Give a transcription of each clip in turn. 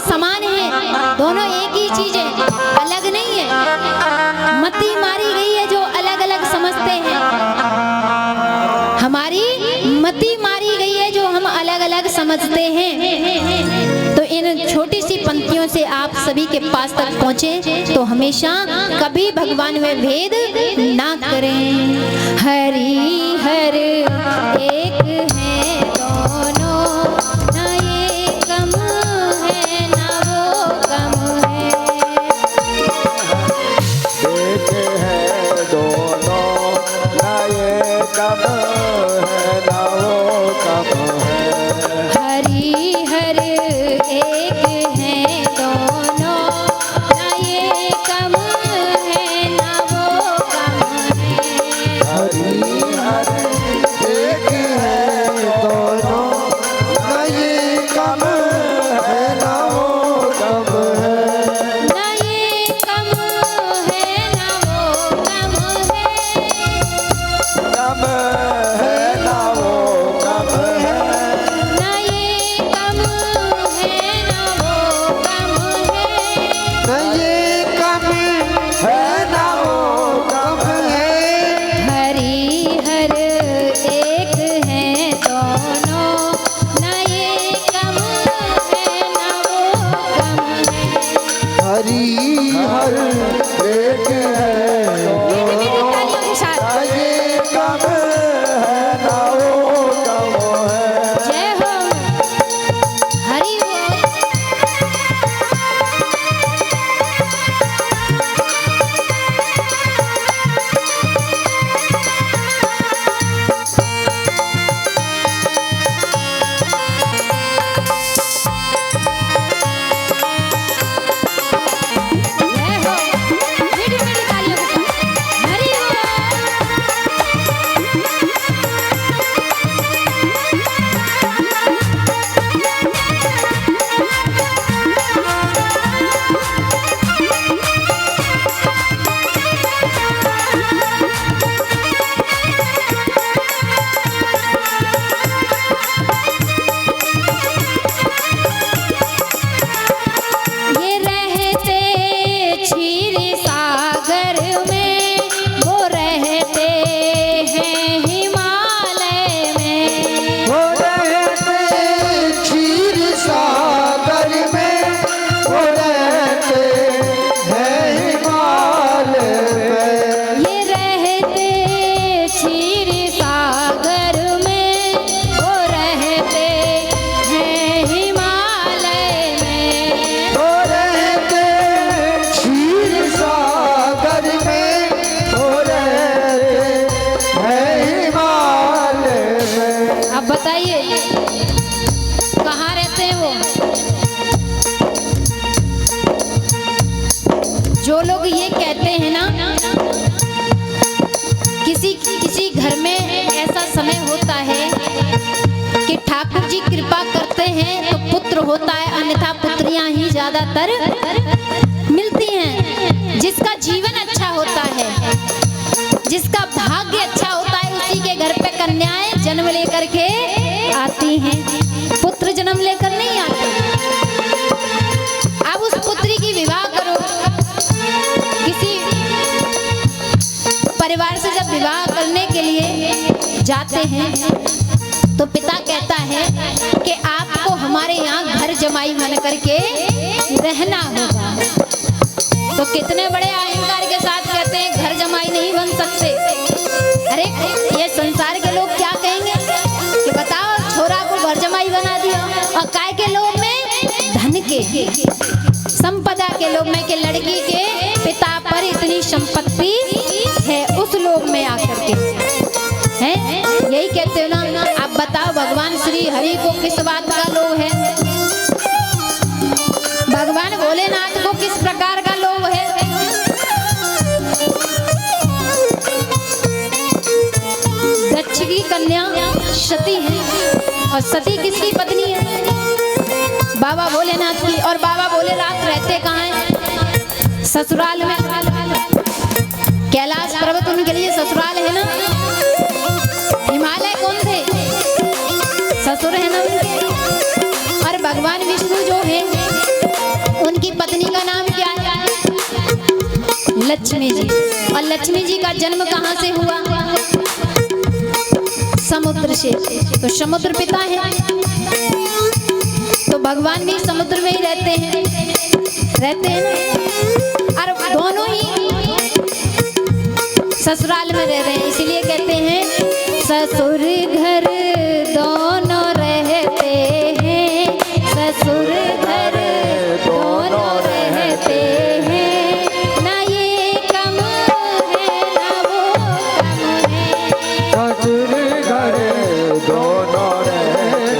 समान है, दोनों एक ही चीज है, अलग नहीं है। मति मारी गई है जो अलग अलग समझते हैं, हमारी मति मारी गई है जो हम अलग अलग समझते हैं। तो इन छोटी सी पंक्तियों से आप सभी के पास तक पहुँचे तो हमेशा कभी भगवान में भेद ना करें। हरि हर एक है दोनों, ना ये कम है ना वो कम है। एक है दोनों, ना ये कम है ना वो कम है। हरि हर एक है दोनों, ना ये कम है ना वो कम है। हरि हर एक है दोनों, ना ये कम है ना वो कम है। ना ये कम है ना वो कम है। कम है ना वो कम है। ना ये कम है ना वो कम है। ना ये कम है ना वो कम है। हरि हर एक है दोनों, ना ये कम है ना वो कम है। हरि हर एक है दोनों, तालियों के साथ ना ये कम है ना वो कम है। जय हो हरि बोल। जय हो मीठी मीठी तालियों के साथ हरि ये रहते क्षीर सागर में, वो रहते हैं हिमालय में। वो रहते क्षीर सागर में, वो रहते हैं हिमालय में। ये रहते क्षीर सागर में, वो रहते हैं हिमालय में। वो रहते क्षीर सागर में, वो रहते हैं हिमालय में। अब बताइए कहाँ रहते हैं वो? जो लोग ये कहते हैं ना, किसी किसी घर में ऐसा समय होता है कि ठाकुर जी कृपा करते हैं तो पुत्र होता है, अन्यथा पुत्रियां ही ज्यादातर मिलती हैं। जिसका जीवन अच्छा होता है, जिसका भाग्य अच्छा होता है, उसी के घर पे कन्याएं जन्म लेकर के आती हैं, पुत्र जन्म लेकर नहीं आते। अब उस पुत्री की विवाह करो, किसी परिवार से जब विवाह करने के लिए जाते हैं तो पिता कहता है कि आपको हमारे यहाँ घर जमाई बन करके रहना होगा। तो कितने बड़े अहंकार के साथ कहते हैं घर जमाई नहीं बन सकते। अरे ये संसार के लोग क्या कहेंगे कि बताओ छोरा को घर जमाई बना दिया, और काय के लोग में धन के संपदा के लोग में कि लड़की के पिता पर इतनी संपत्ति है, उस लोग में आकर के हैं यही कहते हो ना। आप बताओ भगवान श्री हरि को किस बात का लोभ है? भगवान भोलेनाथ को किस प्रकार का लोभ है? दक्ष की कन्या सती है, और सती किसकी पत्नी है? बाबा भोलेनाथ की। और बाबा भोलेनाथ रहते कहाँ हैं? ससुराल में। कैलाश पर्वत उनके लिए ससुराल है ना। हिमालय कौन थे? ससुर है ना उनके। और भगवान विष्णु जो है उनकी पत्नी का नाम क्या है? लक्ष्मी जी। और लक्ष्मी जी का जन्म कहाँ से हुआ? समुद्र से। तो समुद्र पिता है, तो भगवान भी समुद्र में ही रहते हैं और दोनों ही ससुराल में रह रहे हैं, इसीलिए कहते हैं ससुर घर दोनों रहते हैं, ससुर घर दोनों रहते हैं, ना ये कम है ना वो कम है। ससुर घर दोनों रहते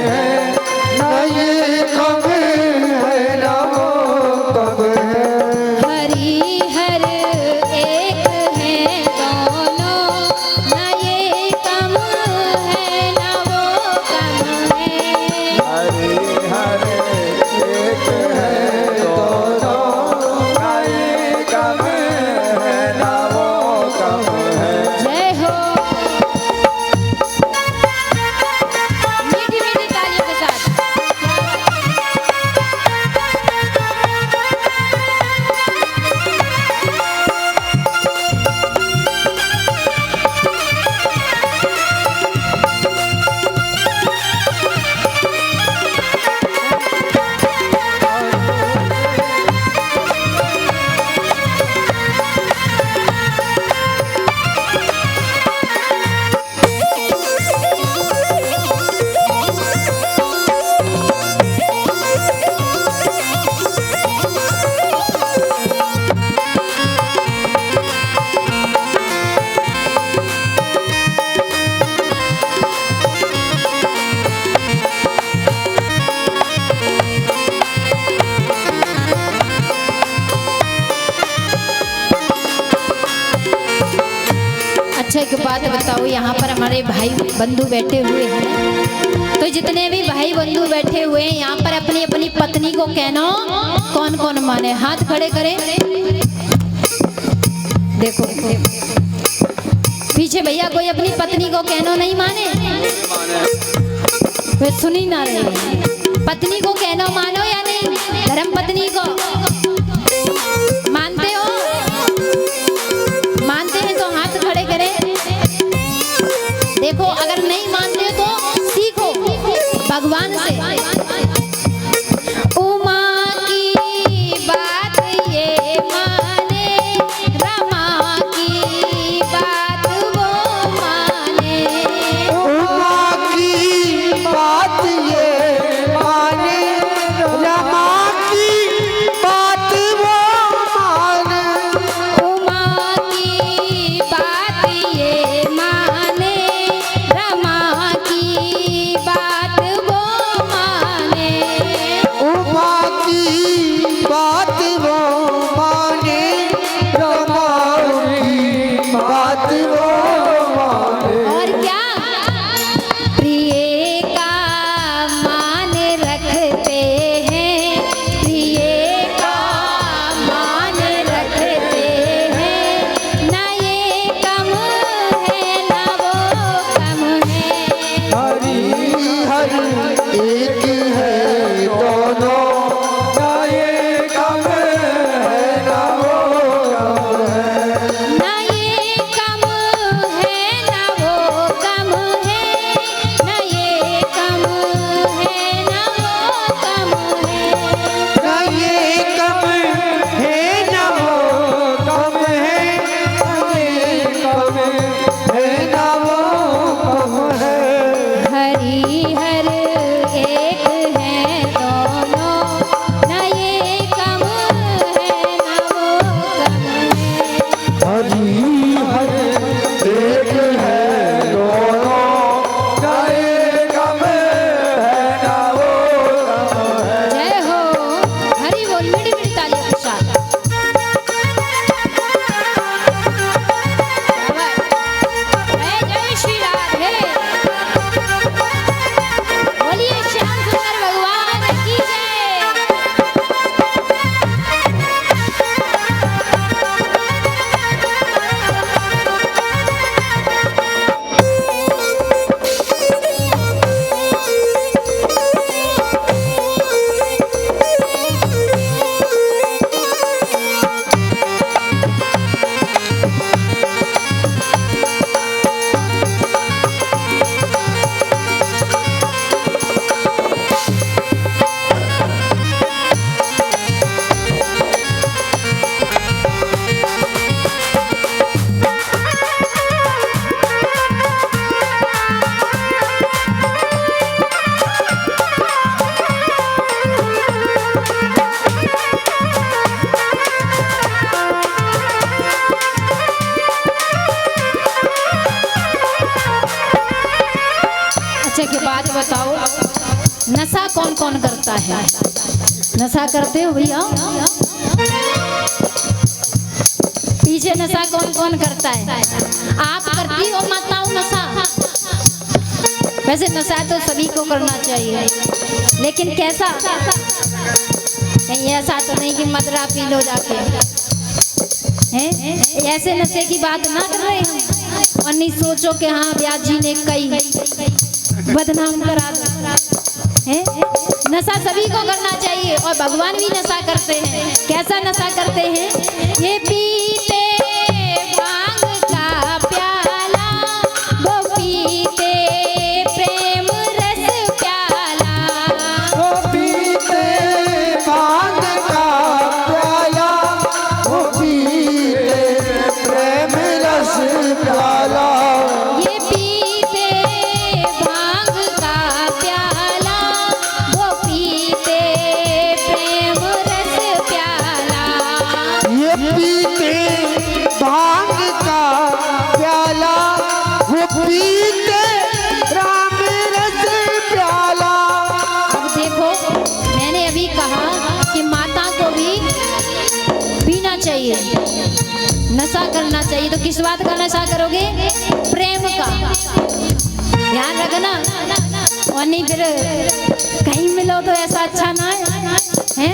हैं, ना ये कम है ना वो कम है। हरि हर एक है दोनों, ना ये कम है ना वो कम है। हरि हर एक है दोनों, ना ये कम है ना वो कम है। जय हो। मीठी मीठी तालियों के साथ। अच्छा एक बात बताओ, यहाँ पर हमारे भाई बंधु बैठे हुए हैं, तो जितने भी भाई बंधु बैठे हुए हैं यहाँ पर अपनी अपनी पत्नी को कहना कौन कौन माने? हाथ खड़े करें। देखो पीछे भैया कोई अपनी पत्नी को कहना नहीं माने? वे सुनी ना रहे। पत्नी को कहना मानो या नहीं? धर्म पत्नी को मानते हो? मानते हैं तो हाथ खड़े करें। देखो अगर नहीं मानते तो सीखो भगवान से। उमा की बात ये माने, रमा की बात वो माने। उमा की बात ये माने, रमा की बात वो माने। उमा की बात ये माने, रमा की बात वो माने। उमा की बात वो माने, रमा की बात वो माने। और क्या? प्रिय का मान रखते हैं, प्रिय का मान रखते हैं, ना ये कम है ना वो कम है। हरि हर एक है दोनों, ना ये कम है ना वो कम है। ना ये कम है ना वो कम है, ना ये कम है ना वो कम है। ना ये कम है ना वो कम है, ना ये कम है ना वो कम है। हरि हर एक है दोनों, ना ये कम है ना वो कम है। हरि हर एक है दोनों, ना ये कम है ना वो कम है। जय हो। हरि बोल मीठी मीठी तालियों के साथ। जय जय श्री राधे। अच्छा के बात बताओ, नशा कौन कौन करता है? नशा करते हो भैया? पीछे नशा कौन कौन करता है? आप करती हो माताओं नशा? वैसे नशा तो सभी को करना चाहिए, लेकिन कैसा? कहीं ऐसा तो नहीं कि मदरा पी लो जाके, हैं? ऐसे नशे की बात ना कर रहे हम, और नहीं सोचो कि हाँ ब्याज जी ने कई बदनाम करा दो, हैं? नशा सभी को करना चाहिए, और भगवान भी नशा करते हैं। कैसा नशा करते हैं? ये पीते भांग का प्याला, वो पीते प्रेम रस प्याला, वो पीते भांग का प्याला, वो पीते प्रेम रस प्याला। ये पीते भांग का प्याला, वो पीते प्रेम रस प्याला। ये पीते भांग का प्याला, वो पीते राम रस प्याला। अब देखो, मैंने अभी कहा कि माता को भी पीना चाहिए, नशा करना चाहिए। तो किस बात का नशा करोगे? प्रेम का। ध्यान रखना, और नहीं फिर कहीं मिलो तो ऐसा अच्छा ना है।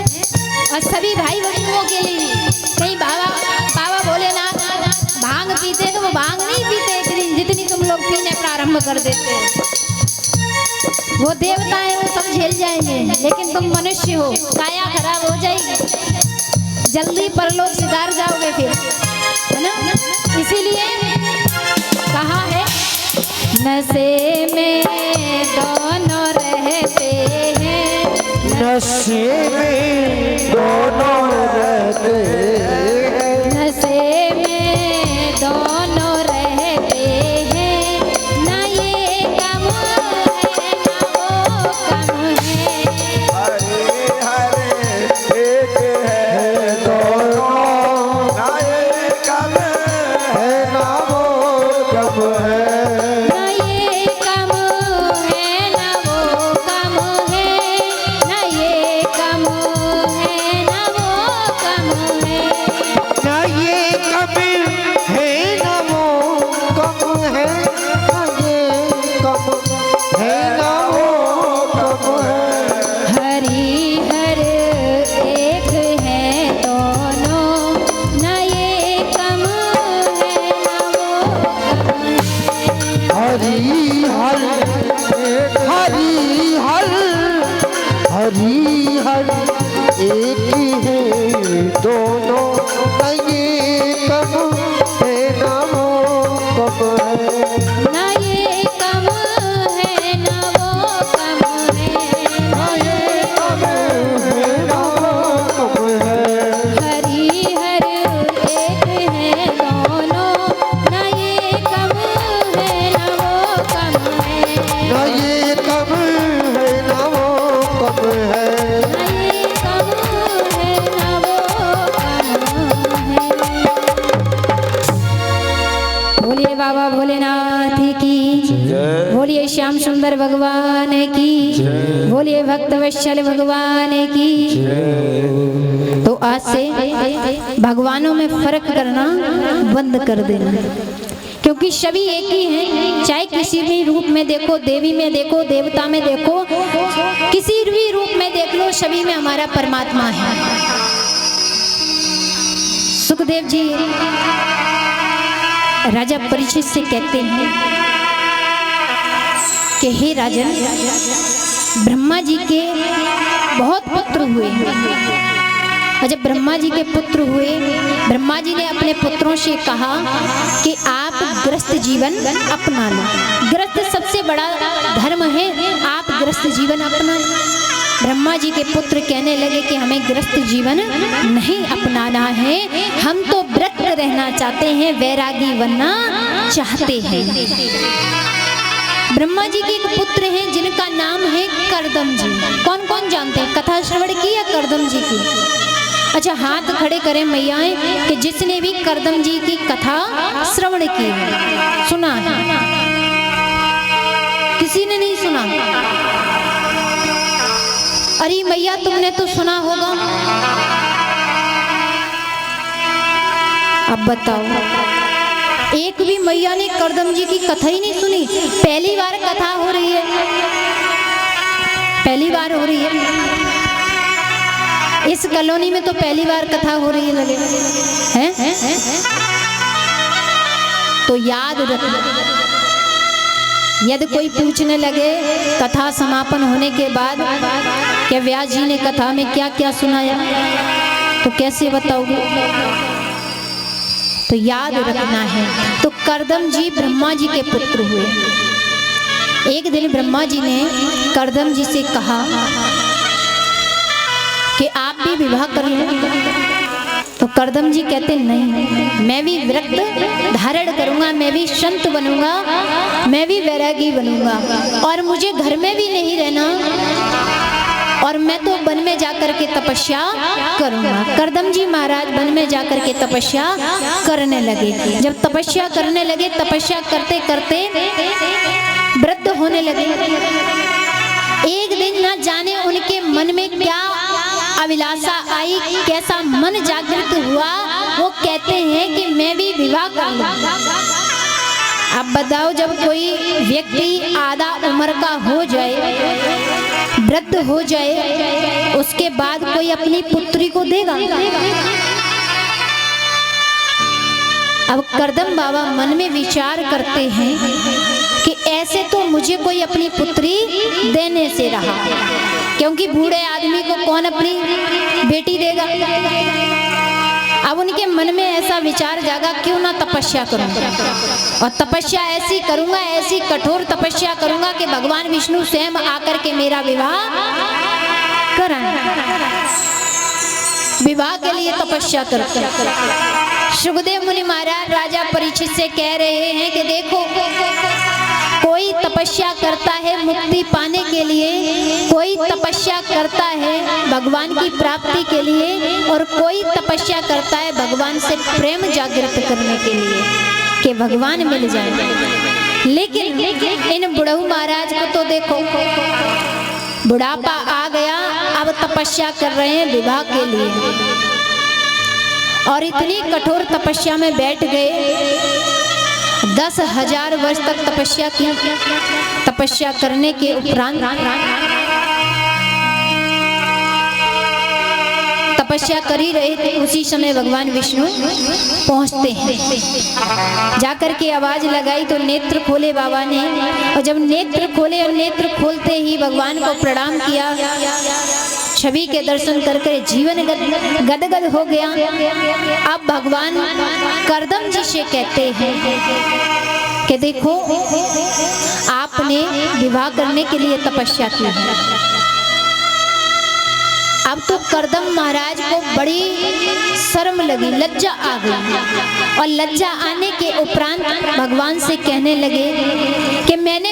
और सभी भाई बहनों के लिए, कहीं बाबा भोलेनाथ भांग पीते तो वो भांग नहीं पीते इतनी जितनी तुम लोग पीने प्रारंभ कर देते हो। वो देवता है, वो सब झेल जाएंगे, लेकिन तुम मनुष्य हो, काया खराब हो जाएगी, जल्दी परलोक सिधार जाओगे फिर, है ना? इसीलिए कहा है नशे में दोनों रहते हैं, नशे में दोनों रहते हैं, नशे में दोनों रहते हैं, ना ये कम है ना वो कम है। हरे हरे एक है दोनों, ना ये कम है ना वो कम है। ना ये कम है ना वो कम है, ना ये कम है ना वो कम है। ना ये कम है ना वो कम है, ना ये कम है ना वो कम है। हरि हर एक है दोनों, ना ये कम है ना वो कम है। हरि हर हरि हर हरि हर एक है दोनों, ना ये कम है ना वो कम है। ना ये कम है ना वो कम है। ना ये कम है ना वो कम है। हरि हर एक है दोनों, ना ये कम है ना वो कम है। ना ये कम है ना वो कम है। ना ये कम है ना वो कम है। बोलिए बाबा भोलेनाथ की, बोलिए श्याम सुंदर भगवान की, बोलिए भक्त वत्सल भगवान की। तो आज से भगवानों में फर्क करना बंद कर देना, क्योंकि सभी एक ही हैं। चाहे किसी भी रूप में देखो, देवी में देखो, देवता में देखो, किसी भी रूप में देख लो, सभी में हमारा परमात्मा है। सुखदेव जी राजा परीक्षित से कहते हैं कि हे राजन, ब्रह्मा जी के बहुत पुत्र हुए, और जब ब्रह्मा जी के पुत्र हुए, ब्रह्मा जी ने अपने पुत्रों से कहा कि आप गृहस्थ जीवन अपना लो। गृहस्थ सबसे बड़ा धर्म है, आप गृहस्थ जीवन अपना। ब्रह्मा जी के पुत्र कहने लगे कि हमें गृहस्थ जीवन नहीं अपनाना है, हम तो व्रत रहना चाहते हैं, वैरागी बनना चाहते हैं। ब्रह्मा जी के एक पुत्र हैं जिनका नाम है करदम जी। कौन कौन जानते हैं? कथा श्रवण की या करदम जी की? अच्छा, हाथ खड़े करें मैयाएं कि जिसने भी करदम जी की कथा श्रवण की है, सुना है? किसी ने नहीं सुना? सुना। अरे मैया तुमने तो सुना होगा। अब बताओ, एक भी मैया ने करदम जी की कथा ही नहीं सुनी। पहली बार कथा हो रही है, पहली बार हो रही है इस कॉलोनी में, तो पहली बार कथा हो रही है लगे हैं। तो याद रखना, यदि कोई पूछने लगे कथा समापन होने के बाद कि व्यास जी ने कथा में क्या क्या सुनाया, तो कैसे बताओगे? तो याद रखना है। तो करदम जी ब्रह्मा जी के पुत्र हुए। एक दिन ब्रह्मा जी ने करदम जी से कहा कि आप भी विवाह कर लें। तो करदम जी कहते नहीं, मैं भी व्रत धारण करूंगा, मैं भी संत बनूंगा, मैं भी वैरागी बनूंगा, और मुझे घर में भी नहीं रहना, और मैं तो वन में जाकर के तपस्या करूंगा। करदम जी महाराज वन में जाकर के तपस्या करने लगे। जब तपस्या करने लगे, तपस्या करते करते वृद्ध होने लगे। एक दिन न जाने उनके मन में क्या अभिलाषा आई, कैसा मन जागृत हुआ, वो कहते हैं कि मैं भी विवाह कर लूं। अब बताओ, जब कोई व्यक्ति आधा उम्र का हो जाए, वृद्ध हो जाए, उसके बाद कोई अपनी पुत्री को देगा? अब करदम बाबा मन में विचार करते हैं कि ऐसे तो मुझे कोई अपनी पुत्री देने से रहा, क्योंकि बूढ़े आदमी को कौन अपनी बेटी देगा। अब उनके मन में ऐसा विचार जागा, क्यों ना तपस्या करूं, और तपस्या ऐसी करूंगा, ऐसी कठोर तपस्या करूंगा कि भगवान विष्णु स्वयं आकर के मेरा विवाह कराएं। विवाह के लिए तपस्या करते। सुखदेव मुनि महाराज राजा परीक्षित से कह रहे हैं कि देखो, कोई तपस्या करता है मुक्ति पाने के लिए, कोई तपस्या करता है भगवान की प्राप्ति के लिए, और कोई तपस्या करता है भगवान से प्रेम जागृत करने के लिए कि भगवान मिल जाए। लेकिन इन बुढ़ऊ महाराज को तो देखो, बुढ़ापा आ गया, अब तपस्या कर रहे हैं विवाह के लिए, और इतनी कठोर तपस्या में बैठ गए। 10,000 वर्ष तक तपस्या की। तपस्या करने के उपरांत तपस्या कर ही रहे थे, उसी समय भगवान विष्णु पहुंचते हैं। जाकर के आवाज लगाई तो नेत्र खोले बाबा ने, और जब नेत्र खोले और नेत्र खोलते ही भगवान को प्रणाम किया, छवि के दर्शन करके जीवन गदगद हो गया। अब भगवान करदम जी से कहते हैं कि देखो, आपने विवाह करने के लिए तपस्या की है। अब तो करदम महाराज को बड़ी शर्म लगी, लज्जा आ गई, और लज्जा आने के उपरांत भगवान से कहने लगे कि मैंने